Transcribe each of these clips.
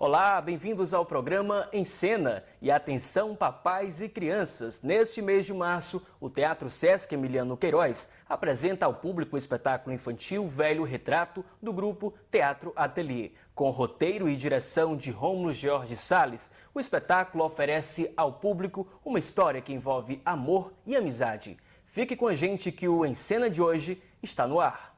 Olá, bem-vindos ao programa Em Cena. E atenção, papais e crianças. Neste mês de março, o Teatro Sesc Emiliano Queiroz apresenta ao público o espetáculo infantil Velho Retrato do grupo Teatro Ateliê. Com roteiro e direção de Rômulo Jorge Salles, o espetáculo oferece ao público uma história que envolve amor e amizade. Fique com a gente que o Em Cena de hoje está no ar.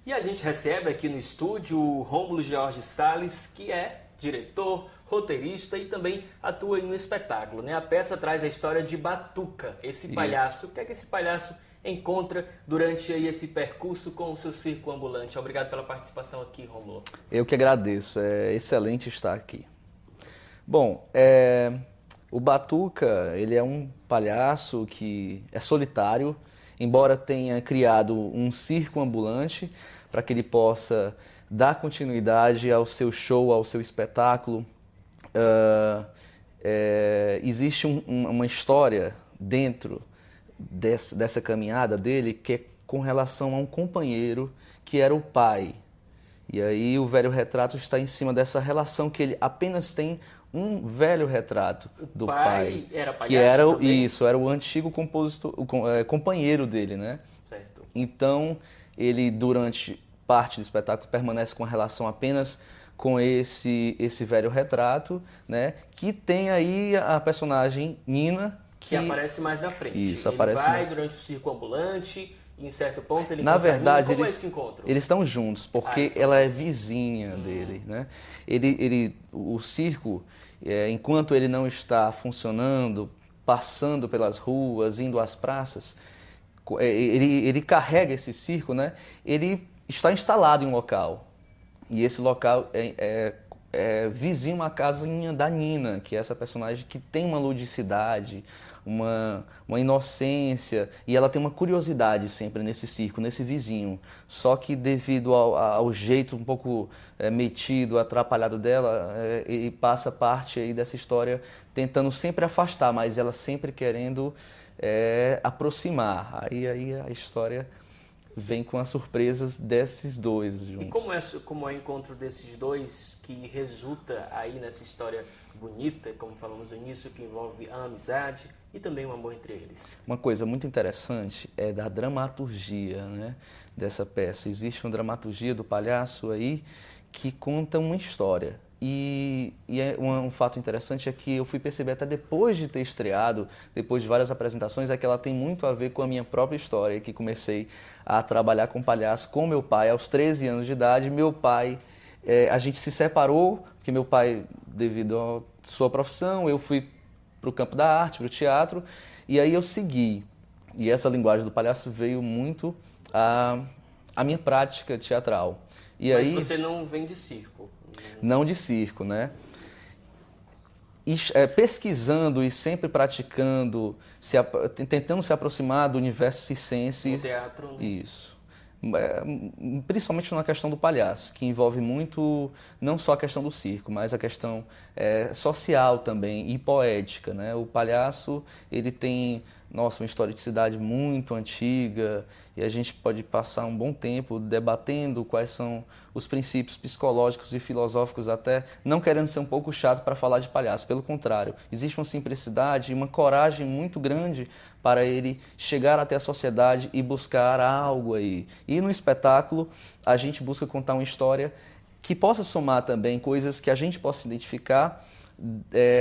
E a gente recebe aqui no estúdio o Rômulo Jorge Salles, que é diretor, roteirista e também atua no espetáculo, né? A peça traz a história de Batuca, esse palhaço. O que é que esse palhaço encontra durante aí esse percurso com o seu circo ambulante? Obrigado pela participação aqui, Rômulo. Eu que agradeço, é excelente estar aqui. Bom, o Batuca, ele é um palhaço que é solitário, embora tenha criado um circo ambulante para que ele possa dar continuidade ao seu show, ao seu espetáculo. Existe uma história dentro dessa caminhada dele que é com relação a um companheiro que era o pai. E aí o Velho Retrato está em cima dessa relação que ele apenas tem um velho retrato do pai. Era palhaço que era também? Isso, era o antigo compositor, companheiro dele, né? Certo. Então, ele durante parte do espetáculo permanece com a relação apenas com esse velho retrato, né? Que tem aí a personagem Nina, Que aparece mais na frente. Isso, ele aparece vai mais... durante o circo ambulante e em certo ponto ele Na encontra a Nina. verdade, Como é esse encontro? eles estão juntos, porque Eles estão ela é juntos. vizinha dele, né? O circo, enquanto ele não está funcionando, passando pelas ruas, indo às praças, ele carrega esse circo, né? Ele está instalado em um local. E esse local é vizinho à casinha da Nina, que é essa personagem que tem uma ludicidade, uma inocência, e ela tem uma curiosidade sempre nesse circo, nesse vizinho. Só que devido ao jeito um pouco metido, atrapalhado dela, ele passa parte aí dessa história tentando sempre afastar, mas ela sempre querendo aproximar. Aí a história vem com as surpresas desses dois juntos. E como é o encontro desses dois que resulta aí nessa história bonita, como falamos no início, que envolve a amizade e também o amor entre eles? Uma coisa muito interessante é da dramaturgia, né, dessa peça. Existe uma dramaturgia do palhaço aí que conta uma história. E um fato interessante é que eu fui perceber até depois de ter estreado, depois de várias apresentações, é que ela tem muito a ver com a minha própria história, que comecei a trabalhar com palhaço com meu pai aos 13 anos de idade. Meu pai, a gente se separou, porque meu pai, devido à sua profissão, eu fui para o campo da arte, para o teatro, e aí eu segui. E essa linguagem do palhaço veio muito à minha prática teatral. E Mas aí, você não vem de circo? não de circo, né? Pesquisando e sempre praticando, tentando se aproximar do universo circense. No teatro, né? Isso. Principalmente na questão do palhaço, que envolve muito, não só a questão do circo, mas a questão social também e poética, né? O palhaço, ele tem, uma historicidade muito antiga, e a gente pode passar um bom tempo debatendo quais são os princípios psicológicos e filosóficos, até não querendo ser um pouco chato para falar de palhaço. Pelo contrário, existe uma simplicidade e uma coragem muito grande para ele chegar até a sociedade e buscar algo aí. E no espetáculo, a gente busca contar uma história que possa somar também coisas que a gente possa identificar,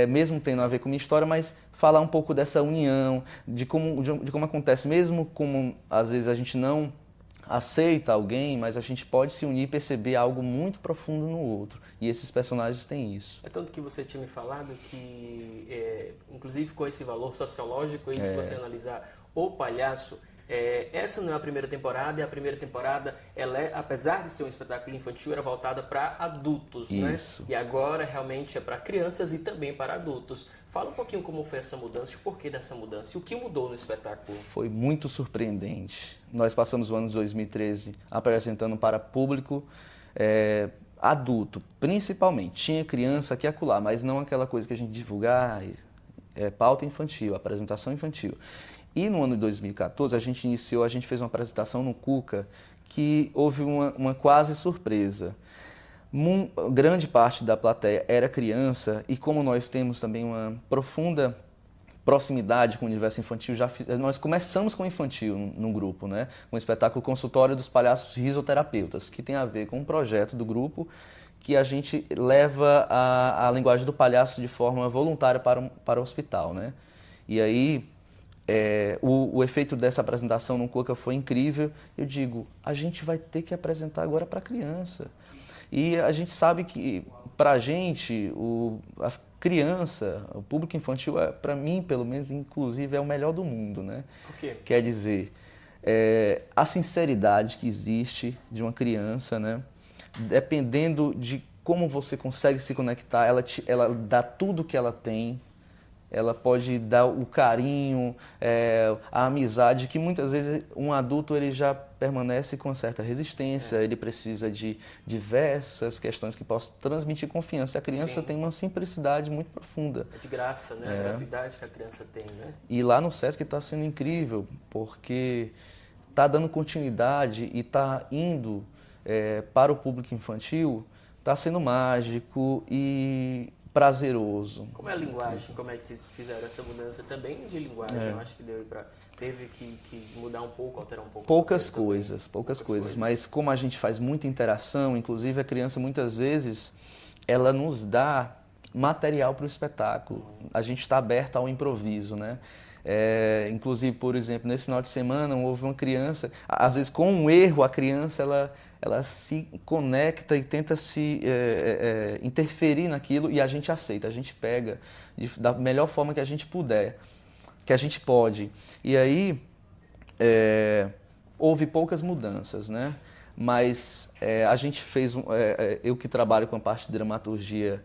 mesmo tendo a ver com minha história, mas falar um pouco dessa união, de como acontece, mesmo como às vezes a gente não aceita alguém, mas a gente pode se unir e perceber algo muito profundo no outro. E esses personagens têm isso. É tanto que você tinha me falado que, inclusive com esse valor sociológico, se você analisar O Palhaço, essa não é a primeira temporada, e a primeira temporada, ela apesar de ser um espetáculo infantil, era voltada para adultos, Isso. né? E agora realmente é para crianças e também para adultos. Fala um pouquinho como foi essa mudança, o porquê dessa mudança e o que mudou no espetáculo. Foi muito surpreendente. Nós passamos o ano de 2013 apresentando para público adulto, principalmente. Tinha criança aqui e acolá, mas não aquela coisa que a gente divulga, pauta infantil, apresentação infantil. E no ano de 2014 a gente fez uma apresentação no Cuca que houve uma quase surpresa. Grande parte da plateia era criança e como nós temos também uma profunda proximidade com o universo infantil, nós começamos com o infantil no grupo, né? Um espetáculo Consultório dos Palhaços Risoterapeutas, que tem a ver com um projeto do grupo que a gente leva a linguagem do palhaço de forma voluntária para o hospital, né? E aí o efeito dessa apresentação no Cuca foi incrível. Eu digo, a gente vai ter que apresentar agora para criança. E a gente sabe que, para a gente, as crianças, o público infantil, para mim, pelo menos, inclusive, é o melhor do mundo, né? Por quê? Quer dizer, a sinceridade que existe de uma criança, né? Dependendo de como você consegue se conectar, ela dá tudo que ela tem. Ela pode dar o carinho, a amizade, que muitas vezes um adulto ele já permanece com uma certa resistência, ele precisa de diversas questões que possam transmitir confiança. A criança tem uma simplicidade muito profunda. É de graça, né? A gratuidade que a criança tem, né? E lá no Sesc está sendo incrível, porque está dando continuidade e está indo para o público infantil, está sendo mágico e prazeroso. Como é a linguagem? Como é que vocês fizeram essa mudança também de linguagem? Eu acho que teve que mudar um pouco, alterar um pouco. Poucas coisas, mas como a gente faz muita interação, inclusive a criança muitas vezes, ela nos dá material para o espetáculo. A gente está aberto ao improviso, né? Inclusive, por exemplo, nesse final de semana houve uma criança, às vezes com um erro a criança ela se conecta e tenta se interferir naquilo e a gente aceita, a gente pega da melhor forma que a gente puder, que a gente pode. E aí houve poucas mudanças, né? Mas a gente fez, eu que trabalho com a parte de dramaturgia,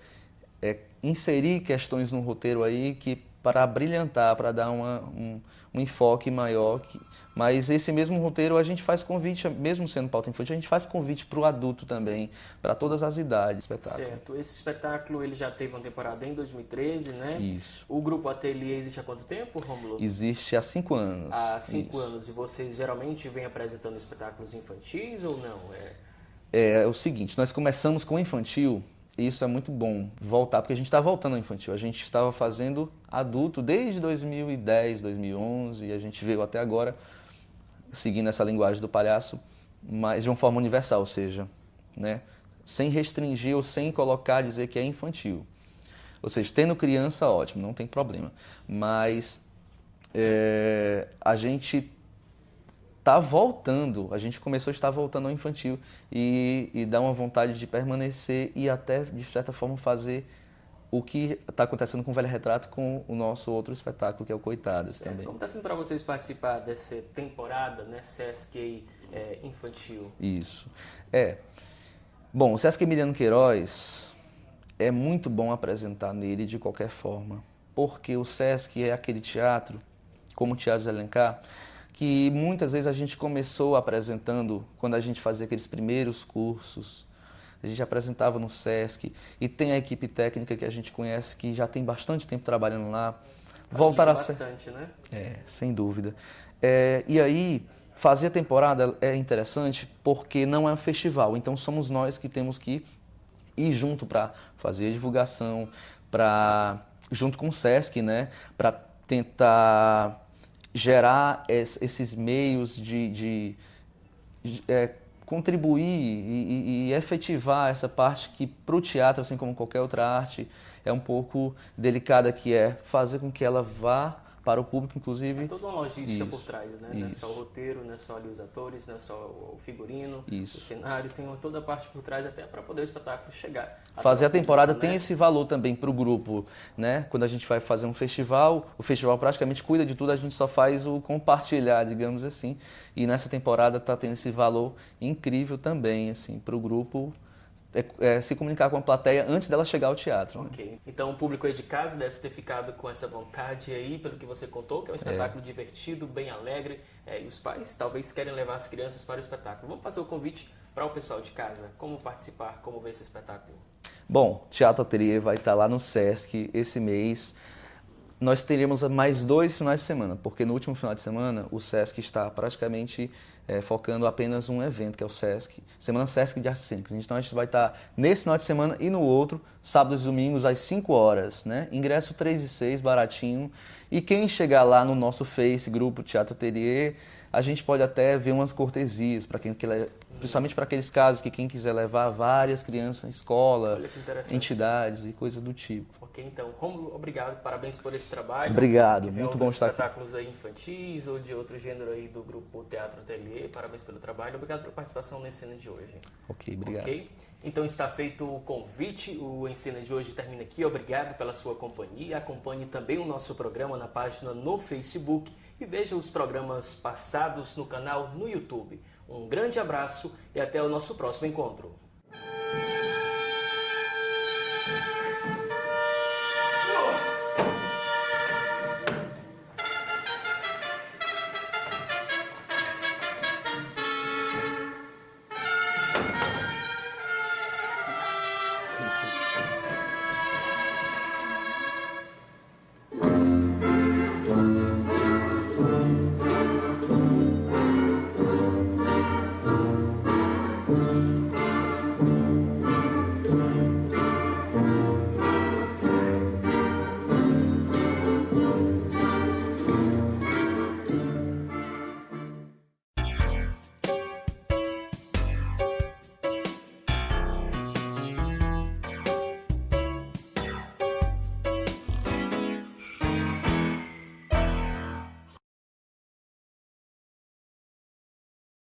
inserir questões no roteiro aí que para brilhantar, para dar um enfoque maior. Mas esse mesmo roteiro a gente faz convite, mesmo sendo pauta infantil, a gente faz convite para o adulto também, para todas as idades. Certo. Esse espetáculo ele já teve uma temporada em 2013, né? Isso. O Grupo Ateliê existe há quanto tempo, Rômulo? Existe há 5 anos. Há 5 anos. E vocês geralmente vêm apresentando espetáculos infantis ou não? É o seguinte, nós começamos com infantil. E isso é muito bom, voltar, porque a gente está voltando ao infantil. A gente estava fazendo adulto desde 2010, 2011, e a gente veio até agora seguindo essa linguagem do palhaço, mas de uma forma universal, ou seja, né, sem restringir ou sem dizer que é infantil. Ou seja, tendo criança, ótimo, não tem problema. Mas a gente está voltando, a gente começou a estar voltando ao infantil e dá uma vontade de permanecer e até, de certa forma, fazer o que está acontecendo com o Velho Retrato com o nosso outro espetáculo, que é o Coitadas também. Como está sendo para vocês participar dessa temporada, né, Sesc infantil? Isso. Bom, o Sesc Emiliano Queiroz é muito bom apresentar nele de qualquer forma, porque o Sesc é aquele teatro, como o Teatro de Alencar, que muitas vezes a gente começou apresentando quando a gente fazia aqueles primeiros cursos. A gente apresentava no Sesc e tem a equipe técnica que a gente conhece que já tem bastante tempo trabalhando lá. Voltar a ser bastante, né? Sem dúvida. E aí, fazer a temporada é interessante porque não é um festival, então somos nós que temos que ir junto para fazer a divulgação, junto com o Sesc, né? Para tentar gerar esses meios contribuir e efetivar essa parte que para o teatro, assim como qualquer outra arte, é um pouco delicada, que é fazer com que ela vá para o público, inclusive. É toda uma logística Isso, por trás, né? Não é só o roteiro, não é só ali os atores, não é só o figurino, o cenário, tem toda a parte por trás até para poder o espetáculo chegar. Fazer a temporada público, tem esse valor também para o grupo, né? Quando a gente vai fazer um festival, o festival praticamente cuida de tudo, a gente só faz o compartilhar, digamos assim. E nessa temporada está tendo esse valor incrível também, assim, para o grupo. Se comunicar com a plateia antes dela chegar ao teatro. Ok. Né? Então o público aí de casa deve ter ficado com essa vontade aí, pelo que você contou, que é um espetáculo divertido, bem alegre, e os pais talvez querem levar as crianças para o espetáculo. Vamos fazer o convite para o pessoal de casa. Como participar, como ver esse espetáculo? Bom, Teatro Ateliê vai estar lá no Sesc esse mês. Nós teremos mais 2 finais de semana, porque no último final de semana o Sesc está praticamente focando apenas um evento, que é o Sesc, Semana Sesc de Artes Cênicas. Então a gente vai estar nesse final de semana e no outro, sábados e domingos, às 5 horas, né? Ingresso 3 e 6, baratinho. E quem chegar lá no nosso Face, grupo Teatro Ateliê, a gente pode até ver umas cortesias, para quem principalmente para aqueles casos que quem quiser levar várias crianças, escola, entidades e coisas do tipo. Ok, então, Rômulo, obrigado, parabéns por esse trabalho. Obrigado, muito bom estar aqui. Espetáculos aí infantis ou de outro gênero aí do grupo Teatro Ateliê, parabéns pelo trabalho, obrigado pela participação no Ensina de hoje. Ok, obrigado. Ok, então está feito o convite, o Ensina de hoje termina aqui, obrigado pela sua companhia, acompanhe também o nosso programa na página no Facebook e veja os programas passados no canal no YouTube. Um grande abraço e até o nosso próximo encontro.